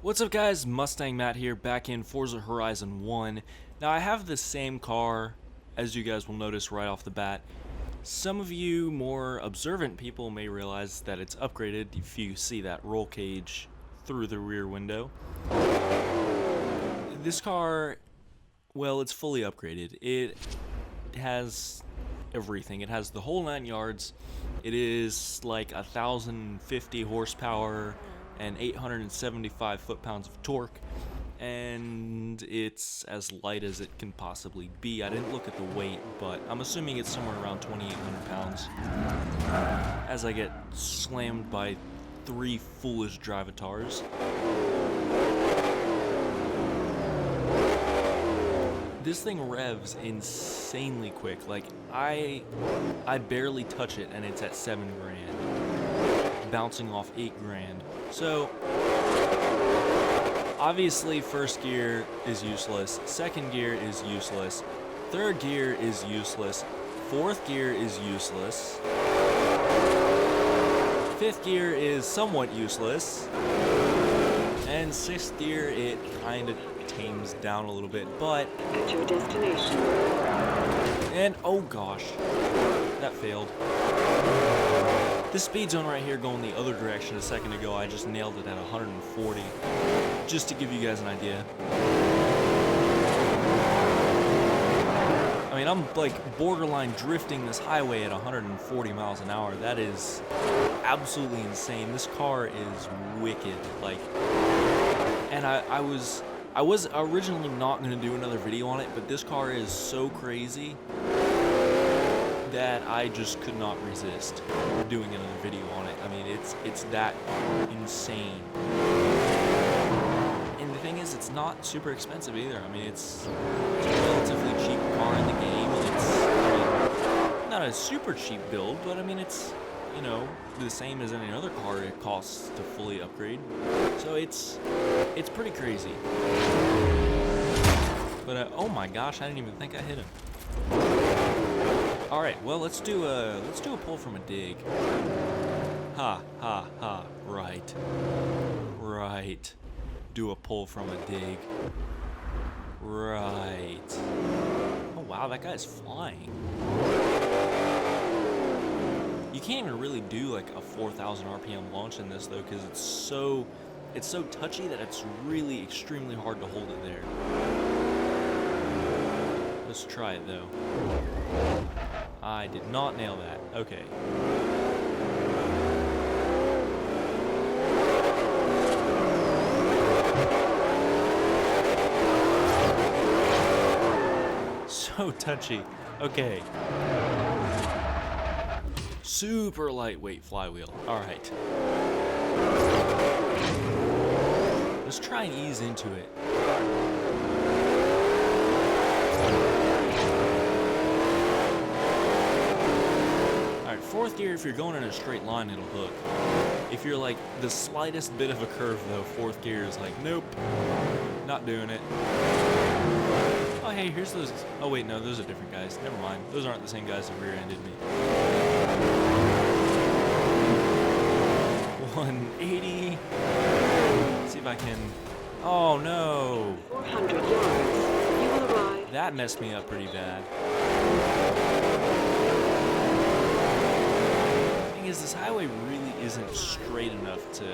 What's up guys, Mustang Matt here, back in Forza Horizon 1. Now I have the same car, as you guys will notice right off the bat. Some of you more observant people may realize that it's upgraded if you see that roll cage through the rear window. This car, well, it's fully upgraded. It has everything. It has the whole 9 yards. It is like 1,050 horsepower and 875 foot-pounds of torque, and it's as light as it can possibly be. I didn't look at the weight, but I'm assuming it's somewhere around 2,800 pounds as I get slammed by 3 foolish drivatars. This thing revs insanely quick. Like, I barely touch it and it's at 7 grand, bouncing off 8 grand. So, obviously first gear is useless, second gear is useless, third gear is useless, fourth gear is useless, fifth gear is somewhat useless, and sixth gear it kind of tames down a little bit, but at your destination. And oh gosh, that failed. This speed zone right here going the other direction a second ago, I just nailed it at 140, just to give you guys an idea. I mean, I'm like borderline drifting this highway at 140 miles an hour. That is absolutely insane. This car is wicked. Like, and I was originally not going to do another video on it, but this car is so crazy that I just could not resist doing another video on it. I mean, it's that insane. And the thing is, it's not super expensive either. I mean, it's a relatively cheap car in the game. It's not a super cheap build, but I mean, it's, you know, the same as any other car it costs to fully upgrade. So it's pretty crazy. But oh my gosh, I didn't even think I hit him. All right, well, let's do a pull from a dig. Ha ha ha. Right. Do a pull from a dig. Right. Oh wow, that guy's flying. You can't even really do like a 4,000 RPM launch in this though, because it's so touchy that it's really extremely hard to hold it there. Let's try it though. I did not nail that. Okay. So touchy. Okay. Super lightweight flywheel. Alright. Let's try and ease into it. Alright, fourth gear, if you're going in a straight line, it'll hook. If you're like the slightest bit of a curve though, fourth gear is like, nope, not doing it. Oh hey, here's those. Oh wait, no, those are different guys. Never mind. Those aren't the same guys that rear-ended me. 180. Let's see if I can. Oh no. 400 yards. You will arrive. That messed me up pretty bad. The thing is, this highway really isn't straight enough to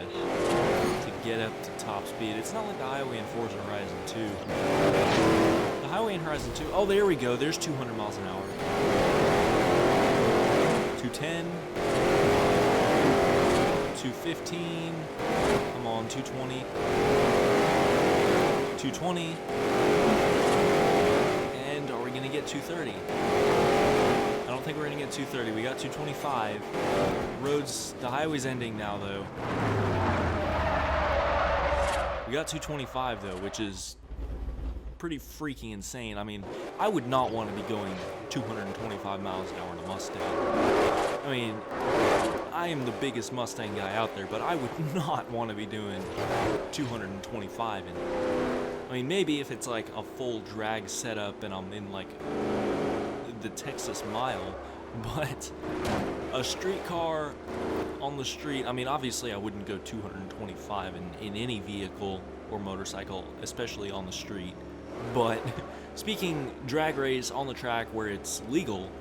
get up to top speed. It's not like the highway in Forza Horizon 2. The highway in Horizon 2, oh there we go, there's 200 miles an hour. 210, 215, come on, 220, 220, and are we gonna get 230? I don't think we're gonna get 230, we got 225. The highway's ending now though. We got 225 though, which is pretty freaking insane. I mean, I would not want to be going 225 miles an hour in a Mustang. I mean, I am the biggest Mustang guy out there, but I would not want to be doing 225. And I mean, maybe if it's like a full drag setup and I'm in like the Texas Mile, but a street car on the street, I mean, obviously I wouldn't go 225 in any vehicle or motorcycle, especially on the street. But speaking drag race on the track where it's legal,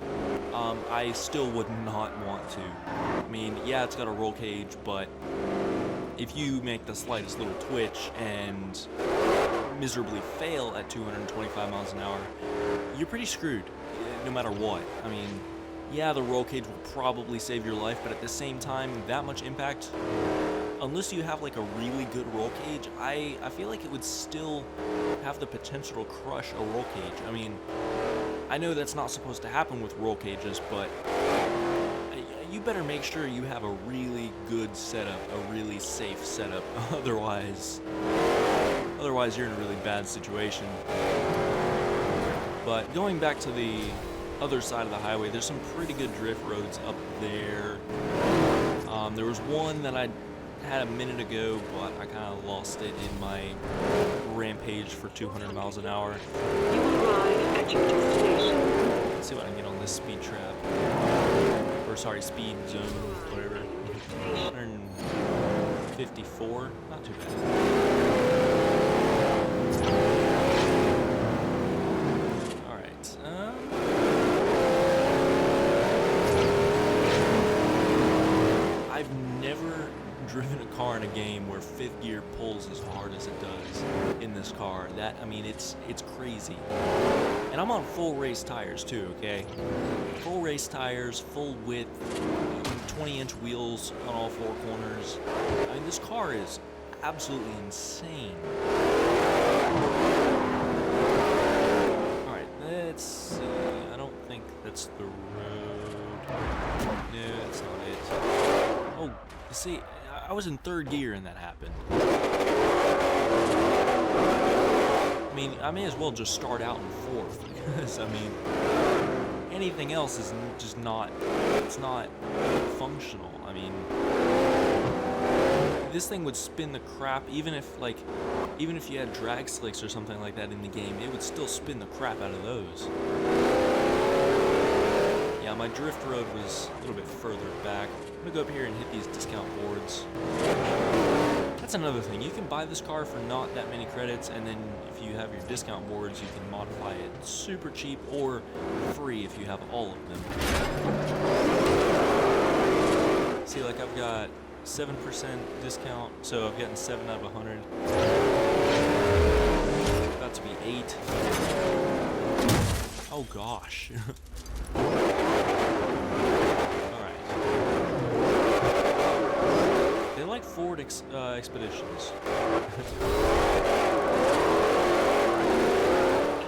I still would not want to. I mean, yeah, it's got a roll cage, but if you make the slightest little twitch and miserably fail at 225 miles an hour, you're pretty screwed, no matter what. I mean, yeah, the roll cage will probably save your life, but at the same time, that much impact, unless you have like a really good roll cage, I feel like it would still have the potential to crush a roll cage. I mean, I know that's not supposed to happen with roll cages, but you better make sure you have a really good setup, a really safe setup. Otherwise you're in a really bad situation. But going back to the other side of the highway, there's some pretty good drift roads up there. There was one that I had a minute ago, but I kind of lost it in my rampage for 200 miles an hour. You will arrive at your destination. Let's see what I can get on this speed trap. Or sorry, speed zone, whatever. 154, not too bad. Alright, I've never driven a car in a game where fifth gear pulls as hard as it does in this car. I mean, it's crazy. And I'm on full race tires too, okay? Full race tires, full width, 20-inch wheels on all four corners. I mean, this car is absolutely insane. Alright, let's see. I don't think that's the road. No, that's not it. Oh, see, I was in third gear and that happened. I mean, I may as well just start out in fourth, because, I mean, anything else is just not, it's not functional. I mean, this thing would spin the crap, even if you had drag slicks or something like that in the game, it would still spin the crap out of those. Yeah, my drift road was a little bit further back. I'm gonna go up here and hit these discount boards. That's another thing. You can buy this car for not that many credits, and then if you have your discount boards, you can modify it super cheap or free if you have all of them. See, like I've got 7% discount, so I've gotten 7 out of 100. About to be 8. Oh gosh. They like Ford Expeditions.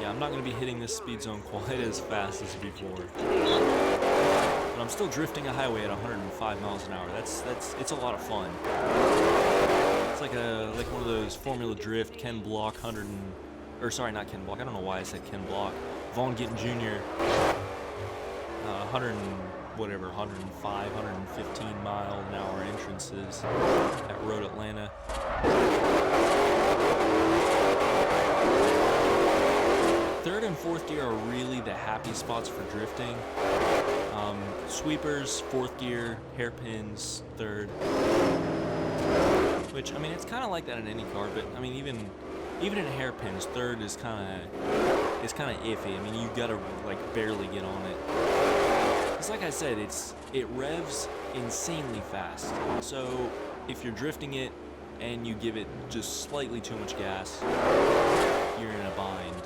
Yeah, I'm not going to be hitting this speed zone quite as fast as before. But I'm still drifting a highway at 105 miles an hour. It's a lot of fun. It's like one of those Formula Drift, Ken Block, or sorry, not Ken Block. I don't know why I said Ken Block. Vaughn Gittin Jr. 105, 115 mile an hour entrances at Road Atlanta. Third and fourth gear are really the happy spots for drifting. Sweepers, fourth gear, hairpins, third. Which, I mean, it's kind of like that in any car, but I mean, even in hairpins, third is kind of iffy. I mean, you gotta like barely get on it. It's like I said, it revs insanely fast. So if you're drifting it and you give it just slightly too much gas, you're in a bind.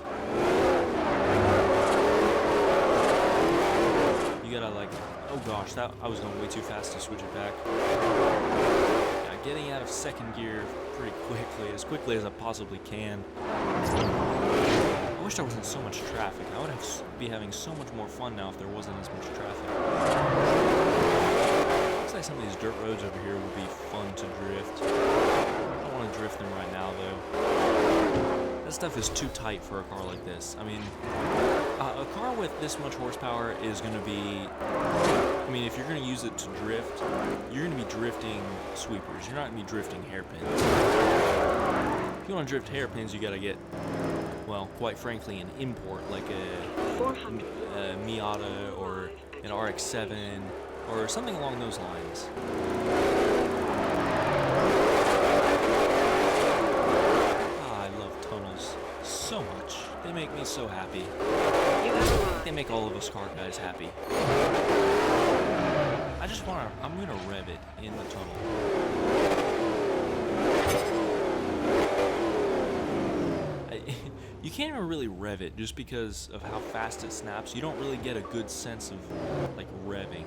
You gotta like, oh gosh, I was going way too fast to switch it back. Yeah, getting out of second gear pretty quickly as I possibly can. I wish there wasn't so much traffic. I would be having so much more fun now if there wasn't as much traffic. Looks like some of these dirt roads over here would be fun to drift. I don't want to drift them right now though. That stuff is too tight for a car like this. I mean, a car with this much horsepower is going to be, I mean, if you're going to use it to drift, you're going to be drifting sweepers. You're not going to be drifting hairpins. If you want to drift hairpins, you got to get, well, quite frankly, an import, like a Miata or an RX-7 or something along those lines. so happy. You have arrived. They make all of us car guys happy. I'm gonna rev it in the tunnel. You can't even really rev it just because of how fast it snaps. You don't really get a good sense of, like, revving.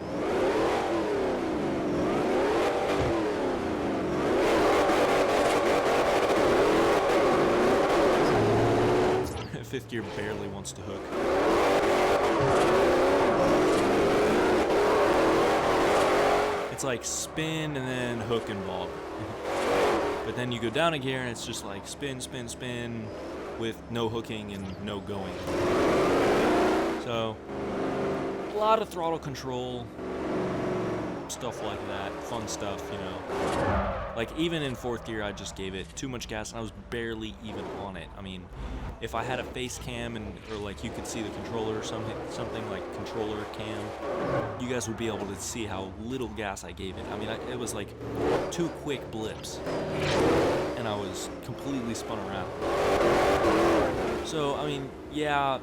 Fifth gear barely wants to hook. It's like spin and then hook and bob. But then you go down a gear and it's just like spin, spin, spin with no hooking and no going. So, a lot of throttle control, stuff like that, fun stuff, you know. Like, even in fourth gear, I just gave it too much gas and I was barely even on it. I mean, if I had a face cam or like you could see the controller or something like controller cam, you guys would be able to see how little gas I gave it. I mean, it was like 2 quick blips and I was completely spun around. So, I mean, yeah,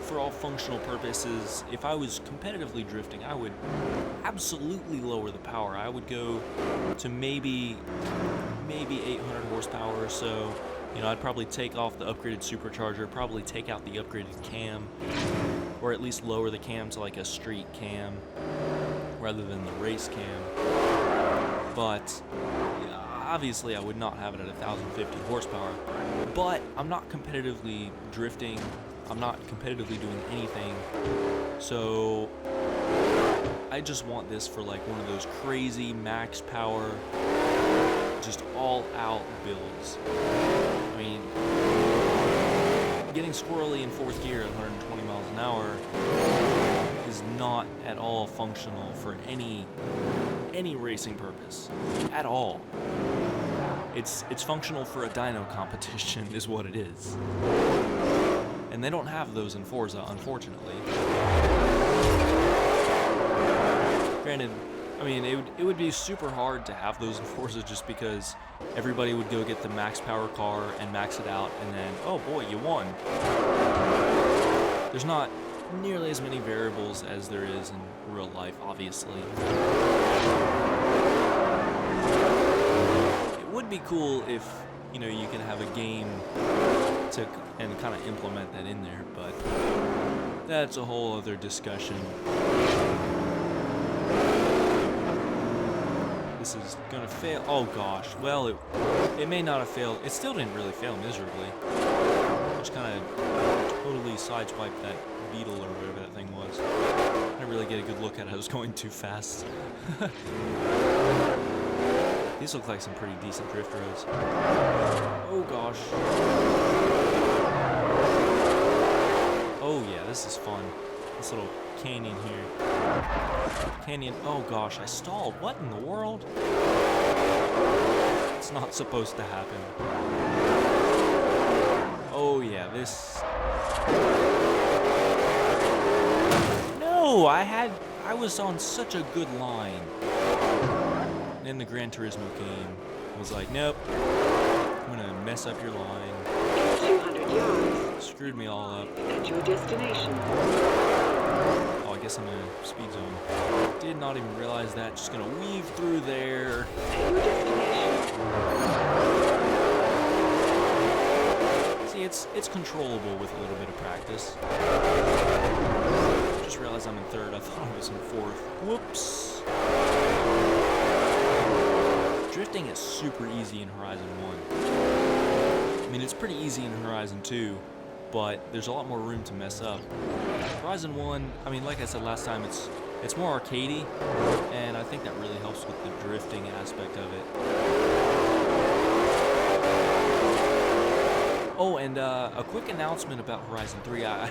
for all functional purposes, if I was competitively drifting, I would absolutely lower the power. I would go to maybe 800 horsepower or so. You know, I'd probably take off the upgraded supercharger, probably take out the upgraded cam, or at least lower the cam to like a street cam rather than the race cam. But obviously I would not have it at 1050 horsepower. But I'm not competitively drifting. I'm not competitively doing anything. So I just want this for like one of those crazy max power, just all out builds. I mean, getting squirrely in fourth gear at 120 miles an hour is not at all functional for any racing purpose at all. It's functional for a dyno competition is what it is. And they don't have those in Forza, unfortunately. Granted, I mean, it would be super hard to have those in Forza just because everybody would go get the max power car and max it out, and then, oh boy, you won. There's not nearly as many variables as there is in real life, obviously. It would be cool if, you know, you can have a game and kind of implement that in there, but that's a whole other discussion. This is gonna fail. Oh gosh, well, it may not have failed. It still didn't really fail miserably. Just kind of totally sideswiped that beetle or whatever that thing was. I didn't really get a good look at it. I was going too fast. These look like some pretty decent drift roads. Oh gosh. Oh yeah, this is fun. This little canyon here. Canyon, oh gosh, I stalled. What in the world? It's not supposed to happen. Oh yeah, this... No, I was on such a good line. And then the Gran Turismo came and was like, nope, I'm gonna mess up your line. 200 yards. Screwed me all up. At your destination. Oh, I guess I'm in a speed zone. Did not even realize that. Just gonna weave through there. At your destination. See, it's controllable with a little bit of practice. Just realized I'm in third. I thought I was in fourth. Whoops. Drifting is super easy in Horizon 1. I mean, it's pretty easy in Horizon 2, but there's a lot more room to mess up. Horizon 1, I mean, like I said last time, it's more arcadey, and I think that really helps with the drifting aspect of it. Oh, and a quick announcement about Horizon 3. I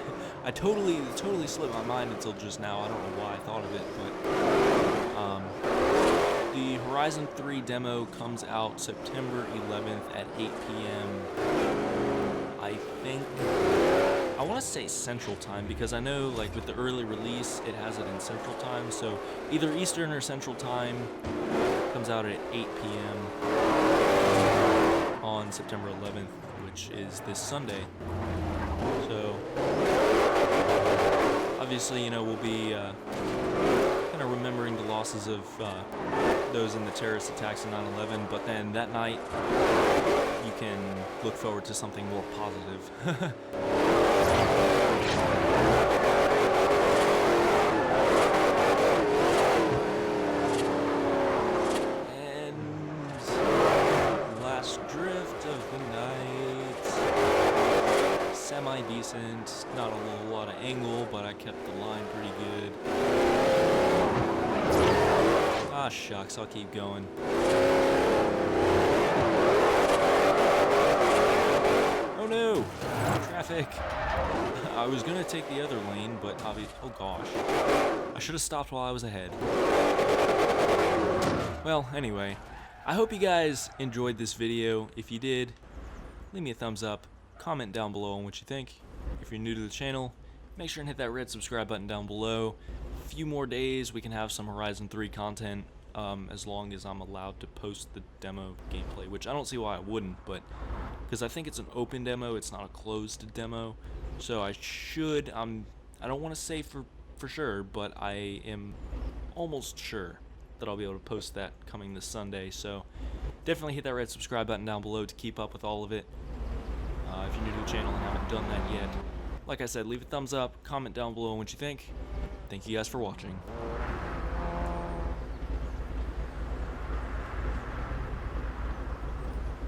totally slipped my mind until just now. I don't know why I thought of it, but the Horizon 3 demo comes out September 11th at 8 p.m. I think, I want to say Central Time, because I know, like, with the early release, it has it in Central Time, so either Eastern or Central Time comes out at 8 p.m. on September 11th, which is this Sunday. So obviously, you know, we'll be kind of remembering the losses of those in the terrorist attacks in 9/11, but then that night you can look forward to something more positive. Drift of the night. Semi-decent, not a whole lot of angle, but I kept the line pretty good. Ah, shucks, I'll keep going. Oh no! Traffic! I was gonna take the other lane, but obviously, oh gosh. I should have stopped while I was ahead. Well, anyway. I hope you guys enjoyed this video. If you did, leave me a thumbs up, comment down below on what you think. If you're new to the channel, make sure and hit that red subscribe button down below. A few more days we can have some Horizon 3 content, as long as I'm allowed to post the demo gameplay, which I don't see why I wouldn't, but because I think it's an open demo, it's not a closed demo. So I don't want to say for sure, but I am almost sure that I'll be able to post that coming this Sunday, so definitely hit that red subscribe button down below to keep up with all of it. If you're new to the channel and haven't done that yet, like I said, leave a thumbs up, comment down below on what you think. Thank you guys for watching.